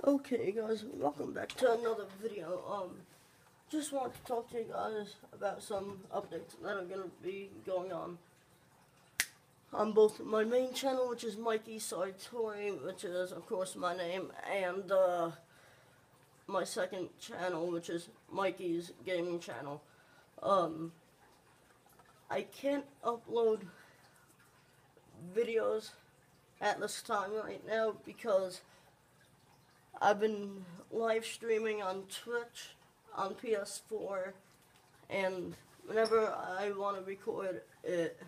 Okay guys, welcome back to another video. Just want to talk to you guys about some updates that are gonna be going on both my main channel, which is Mikey Sartori, which is of course my name, and my second channel, which is Mikey's Gaming Channel. I can't upload videos at this time right now because I've been live streaming on Twitch, on PS4, and whenever I want to record it,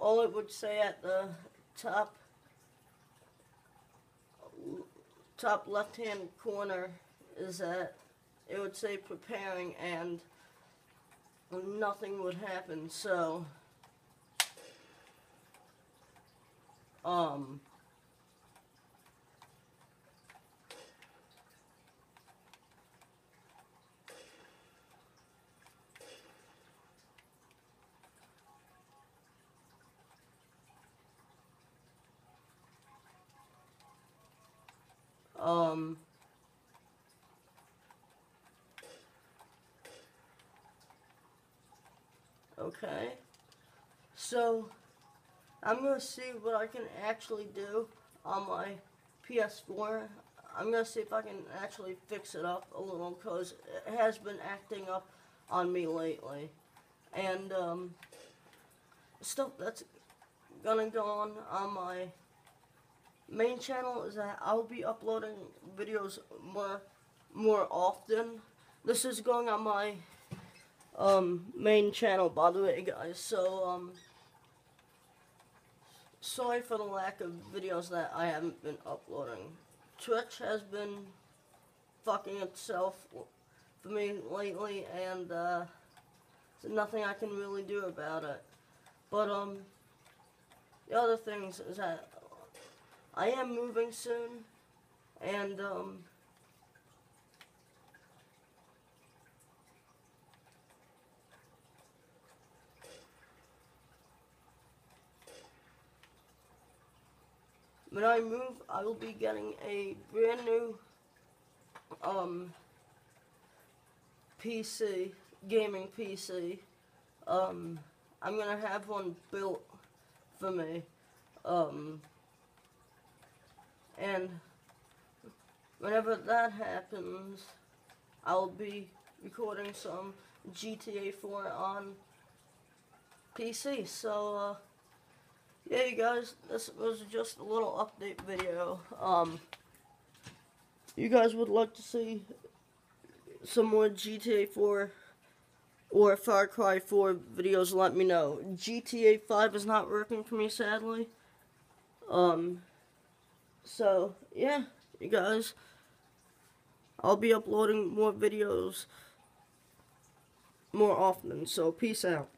all it would say at the top left-hand corner is that it would say preparing, and nothing would happen. So, okay. So, I'm going to see what I can actually do on my PS4. I'm going to see if I can actually fix it up a little, because it has been acting up on me lately. And, stuff that's going to go on my main channel is that I'll be uploading videos more often. This is going on my main channel, by the way, guys. So sorry for the lack of videos that I haven't been uploading. Twitch has been fucking itself for me lately, and there's nothing I can really do about it. But the other things is that I am moving soon, and when I move, I will be getting a brand new PC, gaming PC. I'm gonna have one built for me, and whenever that happens, I'll be recording some GTA 4 on PC. So, yeah, you guys, this was just a little update video. You guys would like to see some more GTA 4 or Far Cry 4 videos, let me know. GTA 5 is not working for me, sadly. So, yeah, you guys, I'll be uploading more videos more often, so peace out.